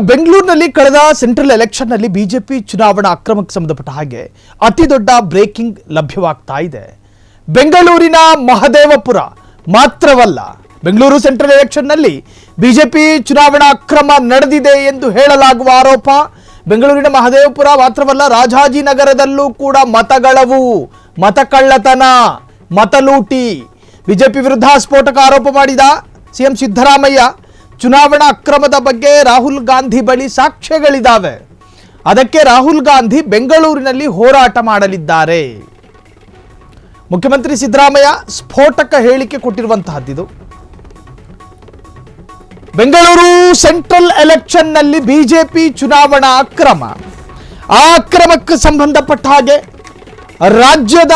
ಬೆಂಗಳೂರಿನಲ್ಲಿ ಕಳೆದ central election ನಲ್ಲಿ ಬಿಜೆಪಿ ಚುನಾವಣಾ ಅಕ್ರಮಕ್ಕೆ ಸಂಬಂಧಪಟ್ಟ ಹಾಗೆ ಅತಿ ದೊಡ್ಡ ಬ್ರೇಕಿಂಗ್ ಲಭ್ಯವಾಗ್ತಾ ಇದೆ. ಬೆಂಗಳೂರಿನ ಮಹದೇವಪುರ ಮಾತ್ರವಲ್ಲ, ಬೆಂಗಳೂರು ಸೆಂಟ್ರಲ್ ಎಲೆಕ್ಷನ್ ನಲ್ಲಿ ಬಿಜೆಪಿ ಚುನಾವಣಾ ಅಕ್ರಮ ನಡೆದಿದೆ ಎಂದು ಹೇಳಲಾಗುವ ಆರೋಪ. ಬೆಂಗಳೂರಿನ ಮಹದೇವಪುರ ಮಾತ್ರವಲ್ಲ, ರಾಜಾಜಿನಗರದಲ್ಲೂ ಕೂಡ ಮತಗಳವು, ಮತಕಳ್ಳತನ, ಮತಲೂಟಿ. ಬಿಜೆಪಿ ವಿರುದ್ಧ ಸ್ಫೋಟಕ ಆರೋಪ ಮಾಡಿದ ಸಿಎಂ ಸಿದ್ದರಾಮಯ್ಯ, ಚುನಾವಣಾ ಅಕ್ರಮದ ಬಗ್ಗೆ ರಾಹುಲ್ ಗಾಂಧಿ ಬಳಿ ಸಾಕ್ಷ್ಯಗಳಿದ್ದಾವೆ, ಅದಕ್ಕೆ ರಾಹುಲ್ ಗಾಂಧಿ ಬೆಂಗಳೂರಿನಲ್ಲಿ ಹೋರಾಟ ಮಾಡಲಿದ್ದಾರೆ. ಮುಖ್ಯಮಂತ್ರಿ ಸಿದ್ದರಾಮಯ್ಯ ಸ್ಫೋಟಕ ಹೇಳಿಕೆ ಕೊಟ್ಟಿರುವಂತಹದ್ದಿದು. ಬೆಂಗಳೂರು ಸೆಂಟ್ರಲ್ ಎಲೆಕ್ಷನ್ ನಲ್ಲಿ ಬಿಜೆಪಿ ಚುನಾವಣಾ ಅಕ್ರಮ, ಆ ಅಕ್ರಮಕ್ಕೆ ಸಂಬಂಧಪಟ್ಟ ಹಾಗೆ ರಾಜ್ಯದ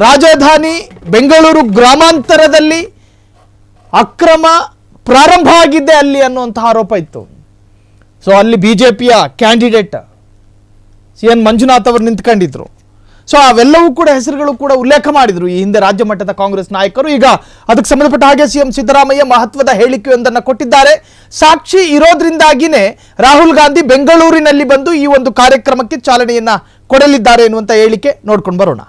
ರಾಜಧಾನಿ ಬೆಂಗಳೂರು ಗ್ರಾಮಾಂತರದಲ್ಲಿ ಅಕ್ರಮ ಪ್ರಾರಂಭ ಆಗಿದ್ದೆ ಅಲ್ಲಿ ಅನ್ನುವಂತಹ ಆರೋಪ ಇತ್ತು. ಸೊ ಅಲ್ಲಿ ಬಿಜೆಪಿಯ ಕ್ಯಾಂಡಿಡೇಟ್ CN ಮಂಜುನಾಥ್ ಅವರು ನಿಂತ್ಕೊಂಡಿದ್ರು. ಸೊ ಅವೆಲ್ಲವೂ ಕೂಡ ಹೆಸರುಗಳು ಕೂಡ ಉಲ್ಲೇಖ ಮಾಡಿದ್ರು ಈ ಹಿಂದೆ ರಾಜ್ಯ ಮಟ್ಟದ ಕಾಂಗ್ರೆಸ್ ನಾಯಕರು. ಈಗ ಅದಕ್ಕೆ ಸಂಬಂಧಪಟ್ಟ ಹಾಗೆ ಸಿಎಂ ಸಿದ್ದರಾಮಯ್ಯ ಮಹತ್ವದ ಹೇಳಿಕೆಯೊಂದನ್ನು ಕೊಟ್ಟಿದ್ದಾರೆ. ಸಾಕ್ಷಿ ಇರೋದ್ರಿಂದಾಗಿನೇ ರಾಹುಲ್ ಗಾಂಧಿ ಬೆಂಗಳೂರಿನಲ್ಲಿ ಬಂದು ಈ ಒಂದು ಕಾರ್ಯಕ್ರಮಕ್ಕೆ ಚಾಲನೆಯನ್ನ ಕೊಡಲಿದ್ದಾರೆ ಎನ್ನುವಂತ ಹೇಳಿಕೆ ನೋಡ್ಕೊಂಡು ಬರೋಣ.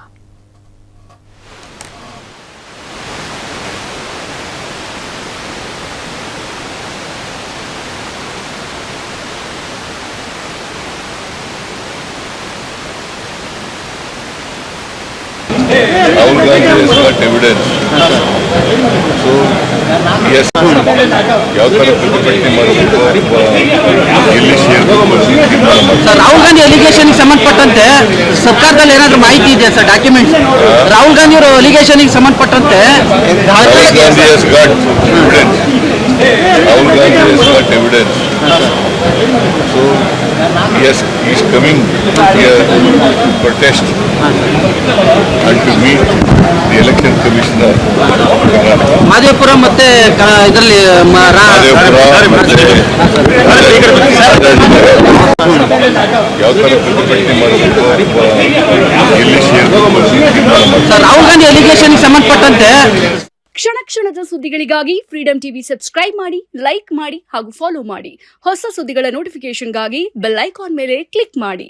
Rahul Gandhi has got evidence. So, yes, ಯಾವ ಥರ ಪ್ರತಿಭಟನೆ ಮಾಡಬೇಕು, ಎಲ್ಲಿ ಸೇರಬೇಕು. ಸರ್, ರಾಹುಲ್ ಗಾಂಧಿ ಅಲಿಗೇಷನ್ಗೆ ಸಂಬಂಧಪಟ್ಟಂತೆ ಸರ್ಕಾರದಲ್ಲಿ ಏನಾದರೂ ಮಾಹಿತಿ ಇದೆಯಾ ಸರ್, ಡಾಕ್ಯುಮೆಂಟ್ಸ್? ರಾಹುಲ್ ಗಾಂಧಿ ಅವರು ಅಲಿಗೇಷನ್ಗೆ ಸಂಬಂಧಪಟ್ಟಂತೆ Rahul Gandhi has got evidence. Rahul Gandhi has got evidence. So, yes, he is coming here to protest and to meet the election commissioner. Mahadevapura ಮತ್ತೆ ಇದರಲ್ಲಿ ಯಾವ ಥರ ಪ್ರತಿಭಟನೆ ಮಾಡಬೇಕು, ಎಲ್ಲಿ ಸೇರಬೇಕು. ಸರ್, ರಾಹುಲ್ ಗಾಂಧಿ ಅಲಿಗೇಷನ್ಗೆ ಸಂಬಂಧಪಟ್ಟಂತೆ ಕ್ಷಣ ಕ್ಷಣದ ಸುದ್ದಿಗಳಿಗಾಗಿ ಫ್ರೀಡಂ ಟಿವಿ ಸಬ್ಸ್ಕ್ರೈಬ್ ಮಾಡಿ, ಲೈಕ್ ಮಾಡಿ ಹಾಗೂ ಫಾಲೋ ಮಾಡಿ. ಹೊಸ ಸುದ್ದಿಗಳ ನೋಟಿಫಿಕೇಶನ್ಗಾಗಿ ಬೆಲ್ ಐಕಾನ್ ಮೇಲೆ ಕ್ಲಿಕ್ ಮಾಡಿ.